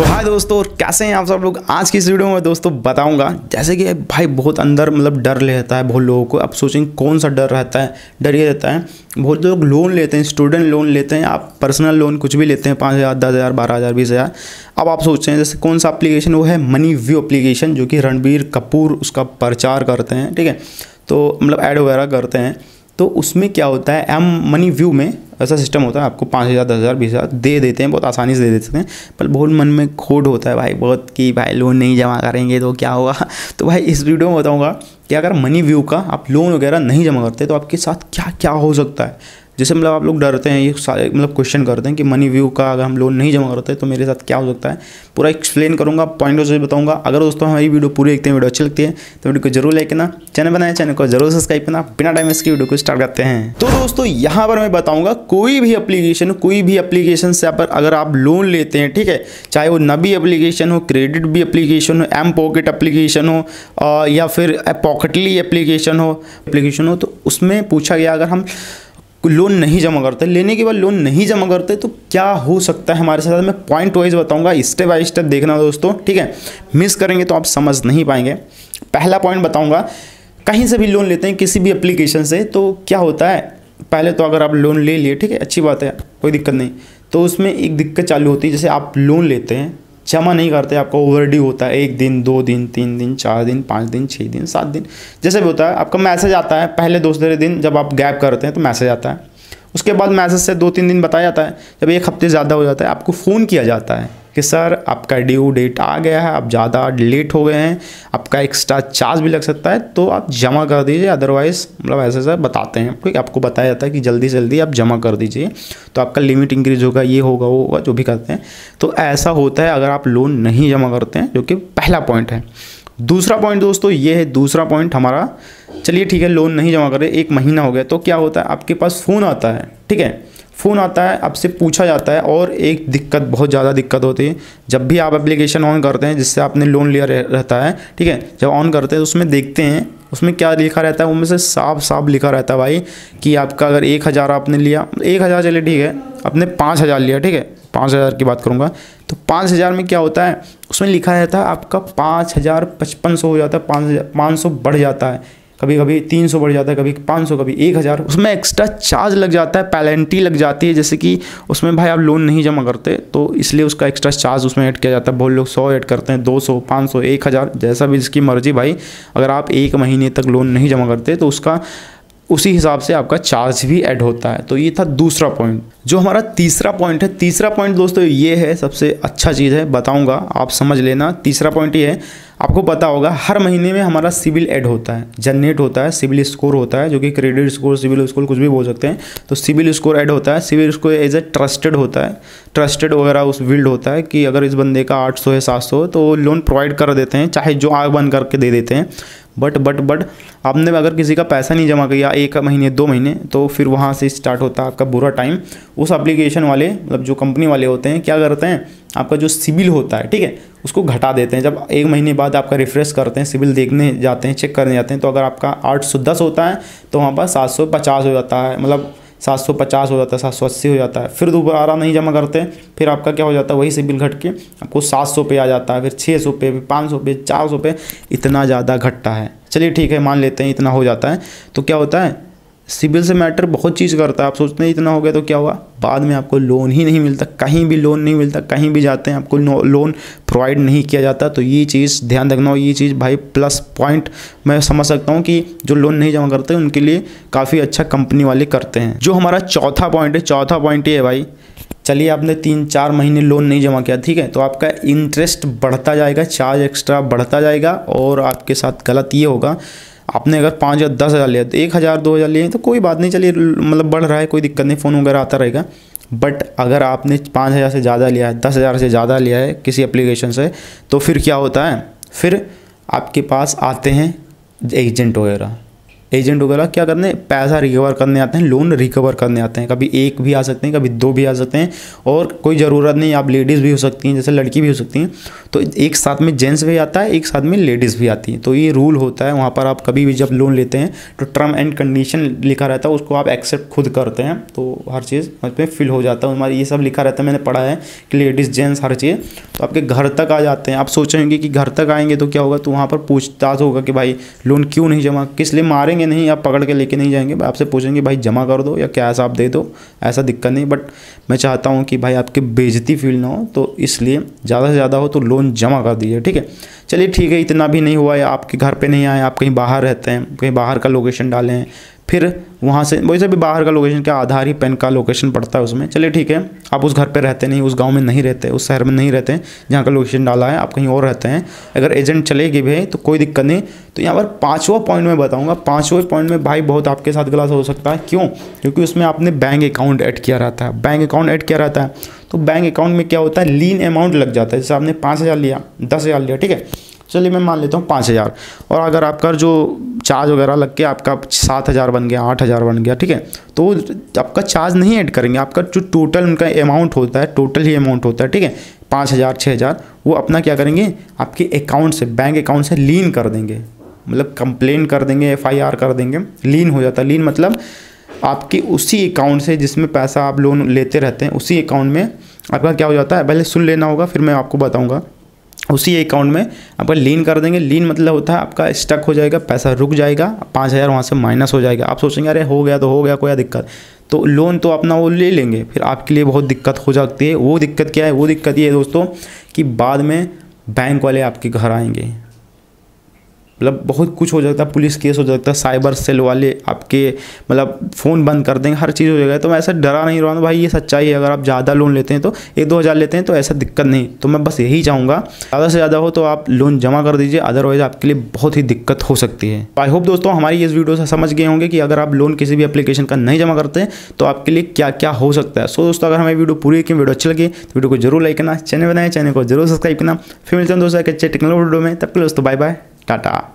सो हाय दोस्तों, और कैसे हैं आप सब लोग। आज की इस वीडियो में दोस्तों बताऊंगा जैसे कि भाई बहुत अंदर मतलब डर रहता है बहुत लोगों को। अब सोचेंगे कौन सा डर रहता है। डर ये रहता है बहुत लोग लोन लेते हैं, स्टूडेंट लोन लेते हैं, आप पर्सनल लोन कुछ भी लेते हैं 5,000, 10,000, 12,000, 20,000। अब आप सोचते हैं जैसे कौन सा एप्लीकेशन, वो है मनी व्यू एप्लीकेशन, जो कि रणबीर कपूर उसका प्रचार करते हैं, ठीक है। तो मतलब ऐड वगैरह करते हैं। तो उसमें क्या होता है, मनी व्यू में ऐसा सिस्टम होता है, आपको 5,000, 10,000, 20,000 दे देते हैं, बहुत आसानी से दे देते हैं। पर बहुत मन में खोट होता है भाई बहुत कि भाई लोन नहीं जमा करेंगे तो क्या होगा। तो भाई इस वीडियो में बताऊंगा कि अगर मनी व्यू का आप लोन वगैरह नहीं जमा करते तो आपके साथ क्या क्या हो सकता है। जैसे मतलब आप लोग डरते हैं, ये सारे मतलब क्वेश्चन करते हैं कि मनी व्यू का अगर हम लोन नहीं जमा करते तो मेरे साथ क्या हो सकता है। पूरा एक्सप्लेन करूंगा, पॉइंटों से बताऊंगा। अगर दोस्तों हमारी वीडियो पूरी देखते हैं, वीडियो अच्छी लगती है तो वीडियो को जरूर लाइक करना, चैनल बनाए चैनल को जरूर सब्सक्राइब करना। बिना टाइम इसकी वीडियो को स्टार्ट करते हैं। तो दोस्तों यहाँ पर मैं बताऊँगा कोई भी एप्लीकेशन से अगर आप लोन लेते हैं, ठीक है, चाहे वो नबी एप्लीकेशन हो, क्रेडिट भी एप्लीकेशन हो, एम पॉकेट एप्लीकेशन हो या फिर पॉकेटली एप्लीकेशन हो, तो उसमें पूछा गया अगर हम लोन नहीं जमा करते, लेने के बाद लोन नहीं जमा करते तो क्या हो सकता है हमारे साथ। मैं पॉइंट वाइज बताऊंगा, स्टेप बाय स्टेप देखना दोस्तों, ठीक है। मिस करेंगे तो आप समझ नहीं पाएंगे। पहला पॉइंट बताऊंगा, कहीं से भी लोन लेते हैं किसी भी एप्लीकेशन से तो क्या होता है। पहले तो अगर आप लोन ले लिए, ठीक है, अच्छी बात है, कोई दिक्कत नहीं। तो उसमें एक दिक्कत चालू होती है, जैसे आप लोन लेते हैं जमा नहीं करते, आपका ओवरड्यू होता है 1 दिन, 2 दिन, 3 दिन, 4 दिन, 5 दिन, 6 दिन, 7 दिन, जैसे भी होता है। आपका मैसेज आता है पहले दूसरे दिन, जब आप गैप करते हैं तो मैसेज आता है। उसके बाद मैसेज से 2-3 दिन बताया जाता है। जब 1 हफ्ते ज़्यादा हो जाता है आपको फ़ोन किया जाता है कि सर आपका ड्यू डेट आ गया है, आप ज़्यादा लेट हो गए हैं, आपका एक्स्ट्रा चार्ज भी लग सकता है तो आप जमा कर दीजिए, अदरवाइज़ मतलब ऐसे बताते हैं, ठीक है। आपको बताया जाता है कि जल्दी से जल्दी आप जमा कर दीजिए तो आपका लिमिट इंक्रीज होगा, ये होगा वो होगा, जो भी करते हैं। तो ऐसा होता है अगर आप लोन नहीं जमा करते हैं, जो कि पहला पॉइंट है। दूसरा पॉइंट दोस्तों ये है, दूसरा पॉइंट हमारा, चलिए ठीक है, लोन नहीं जमा करे 1 महीना हो गया तो क्या होता है, आपके पास फ़ोन आता है, ठीक है, फ़ोन आता है, आपसे पूछा जाता है। और एक दिक्कत, बहुत ज़्यादा दिक्कत होती है, जब भी आप एप्लीकेशन ऑन करते हैं जिससे आपने लोन लिया रहता है, ठीक है, जब ऑन करते हैं तो उसमें देखते हैं उसमें क्या लिखा रहता है, उनमें से साफ लिखा रहता है भाई कि आपका अगर 1,000 आपने लिया, 1,000 चलिए ठीक है, आपने 5,000 लिया, ठीक है, 5,000 की बात करूँगा तो 5,000 में क्या होता है, उसमें लिखा रहता है आपका 5,000 5500 हो जाता है, 500 बढ़ जाता है, कभी कभी 300 बढ़ जाता है, कभी 500, कभी 1,000। उसमें एक्स्ट्रा चार्ज लग जाता है, पेनल्टी लग जाती है, जैसे कि उसमें भाई आप लोन नहीं जमा करते तो इसलिए उसका एक्स्ट्रा चार्ज उसमें ऐड किया जाता है। बहुत लोग 100 ऐड करते हैं, 200, 500, 1,000, जैसा भी जिसकी मर्जी भाई। अगर आप 1 महीने तक लोन नहीं जमा करते तो उसका उसी हिसाब से आपका चार्ज भी ऐड होता है। तो ये था दूसरा पॉइंट। जो हमारा तीसरा पॉइंट है, तीसरा पॉइंट दोस्तों ये है, सबसे अच्छा चीज़ है, बताऊंगा आप समझ लेना। तीसरा पॉइंट ये है, आपको पता होगा हर महीने में हमारा सिबिल ऐड होता है, जनरेट होता है, सिबिल स्कोर होता है, जो कि क्रेडिट स्कोर, सिबिल स्कोर कुछ भी बोल सकते हैं। तो सिबिल स्कोर ऐड होता है। CIBIL score as a trusted होता है, ट्रस्टेड वगैरह उस बिल्ड होता है कि अगर इस बंदे का 800 है, 700 तो लोन प्रोवाइड कर देते हैं, चाहे जो आग बंद करके दे देते हैं। बट आपने अगर किसी का पैसा नहीं जमा किया 1 महीने 2 महीने तो फिर वहाँ से स्टार्ट होता है आपका बुरा टाइम। उस एप्लीकेशन वाले मतलब जो कंपनी वाले होते हैं क्या करते हैं, आपका जो सिबिल होता है, ठीक है, उसको घटा देते हैं। जब 1 महीने बाद आपका रिफ्रेश करते हैं, सिबिल देखने जाते हैं, चेक करने जाते हैं, तो अगर आपका 810 होता है तो वहाँ पर 750 हो जाता है, मतलब 750 हो जाता है, 780 हो जाता है। फिर दोबारा नहीं जमा करते, फिर आपका क्या हो जाता है, वही सिबिल घट के आपको 700 पे आ जाता है, फिर 600 पे, फिर 500 पे, 400 पे, इतना ज़्यादा घटता है। चलिए ठीक है, मान लेते हैं इतना हो जाता है। तो क्या होता है, सिबिल से मैटर बहुत चीज़ करता है। आप सोचते हैं इतना हो गया तो क्या हुआ, बाद में आपको लोन ही नहीं मिलता, कहीं भी लोन नहीं मिलता, कहीं भी जाते हैं आपको लोन प्रोवाइड नहीं किया जाता। तो ये चीज़ ध्यान रखना, ये चीज़ भाई प्लस पॉइंट मैं समझ सकता हूँ कि जो लोन नहीं जमा करते उनके लिए काफ़ी अच्छा कंपनी वाले करते हैं। जो हमारा चौथा पॉइंट है, चौथा पॉइंट ये है भाई, चलिए आपने 3-4 महीने लोन नहीं जमा किया, ठीक है, तो आपका इंटरेस्ट बढ़ता जाएगा, चार्ज एक्स्ट्रा बढ़ता जाएगा। और आपके साथ गलत ये होगा, आपने अगर 5 या 10 हज़ार लिया तो 1,000 2,000 लिए तो कोई बात नहीं, चलिए मतलब बढ़ रहा है, कोई दिक्कत नहीं, फ़ोन वगैरह आता रहेगा। बट अगर आपने 5,000 से ज़्यादा लिया है, 10,000 से ज़्यादा लिया है किसी एप्लीकेशन से, तो फिर क्या होता है, फिर आपके पास आते हैं एजेंट वगैरह क्या करने, पैसा रिकवर करने आते हैं, लोन रिकवर करने आते हैं। कभी 1 भी आ सकते हैं, कभी 2 भी आ सकते हैं, और कोई ज़रूरत नहीं, आप लेडीज़ भी हो सकती हैं, जैसे लड़की भी हो सकती हैं। तो एक साथ में जेंट्स भी आता है, एक साथ में लेडीज़ भी आती है। तो ये रूल होता है वहाँ पर। आप कभी भी जब लोन लेते हैं तो टर्म एंड कंडीशन लिखा रहता है, उसको आप एक्सेप्ट खुद करते हैं तो हर चीज़ उसमें फिल हो जाता है। हमारी ये सब लिखा रहता है, मैंने पढ़ा है कि लेडीज़ जेंट्स हर चीज़। तो आपके घर तक आ जाते हैं। आप सोचेंगे कि घर तक आएंगे तो क्या होगा, तो वहाँ पर पूछताछ होगा कि भाई लोन क्यों नहीं जमा, किस लिए मारेंगे नहीं, आप पकड़ के लेके नहीं जाएंगे, आपसे पूछेंगे भाई जमा कर दो या कैश आप दे दो, ऐसा दिक्कत नहीं। बट मैं चाहता हूँ कि भाई आपकी बेइज्जती फील ना हो, तो इसलिए ज़्यादा से ज़्यादा हो तो लोन जमा कर दीजिए, ठीक है। चलिए ठीक है, इतना भी नहीं हुआ या आपके घर पे नहीं आए, आप कहीं बाहर रहते हैं, कहीं बाहर का लोकेशन डालें, फिर वहाँ से वैसे भी बाहर का लोकेशन क्या आधार ही पैन का लोकेशन पड़ता है उसमें। चलिए ठीक है, आप उस घर पे रहते नहीं, उस गांव में नहीं रहते, उस शहर में नहीं रहते जहाँ का लोकेशन डाला है, आप कहीं और रहते हैं, अगर एजेंट चलेगी भी तो कोई दिक्कत नहीं। तो यहाँ पर 5वां पॉइंट मैं बताऊँगा। 5वें पॉइंट में भाई बहुत आपके साथ गलत हो सकता है। क्यों? क्योंकि उसमें आपने बैंक अकाउंट ऐड किया रहता है। बैंक अकाउंट ऐड किया रहता है तो बैंक अकाउंट में क्या होता है, लीन अमाउंट लग जाता है। जैसे आपने 5,000 लिया, 10,000 लिया, ठीक है, चलिए मैं मान लेता हूँ 5,000, और अगर आपका जो चार्ज वगैरह लग के आपका 7,000 बन गया, 8,000 बन गया, ठीक है, तो आपका चार्ज नहीं ऐड करेंगे। आपका जो टोटल उनका अमाउंट होता है, टोटल ही अमाउंट होता है, ठीक है, 5,000 6,000, वो अपना क्या करेंगे, आपके अकाउंट से, बैंक अकाउंट से लीन कर देंगे, मतलब कंप्लेन कर देंगे, FIR कर देंगे। लीन हो जाता है। लीन मतलब आपके उसी अकाउंट से जिसमें पैसा आप लोन लेते रहते हैं, उसी अकाउंट में आपका क्या हो जाता है, पहले सुन लेना होगा फिर मैं आपको बताऊँगा। उसी अकाउंट में आपका लीन कर देंगे। लीन मतलब होता है आपका स्टक हो जाएगा, पैसा रुक जाएगा, 5,000 वहाँ से माइनस हो जाएगा। आप सोचेंगे अरे हो गया तो हो गया, कोई दिक्कत, तो लोन तो अपना वो ले लेंगे, फिर आपके लिए बहुत दिक्कत हो जाती है। वो दिक्कत क्या है? वो दिक्कत ये है दोस्तों कि बाद में बैंक वाले आपके घर आएंगे, मतलब बहुत कुछ हो जाता है, पुलिस केस हो जाता है, साइबर सेल वाले आपके मतलब फ़ोन बंद कर देंगे, हर चीज़ हो जाएगा। तो मैं ऐसा डरा नहीं रहा हूँ भाई, ये सच्चाई है। अगर आप ज़्यादा लोन लेते हैं तो 1-2 हज़ार लेते हैं तो ऐसा दिक्कत नहीं। तो मैं बस यही चाहूँगा ज़्यादा से ज़्यादा हो तो आप लोन जमा कर दीजिए, अदरवाइज़ आपके लिए बहुत ही दिक्कत हो सकती है। आई होप दोस्तों हमारी इस वीडियो से समझ गए होंगे कि अगर आप लोन किसी भी एप्लीकेशन का नहीं जमा करते तो आपके लिए क्या क्या हो सकता है। सो दोस्तों अगर हमें वीडियो पूरी की, वीडियो अच्छी लगी तो वीडियो को जरूर लाइक करना, चैनल बनाए, चैनल को जरूर सब्सक्राइब करना। फिर मिलते हैं दोस्तों एक अच्छे टेक्नोलॉजी वीडियो में, तब के लिए दोस्तों बाय बाय, टाटा।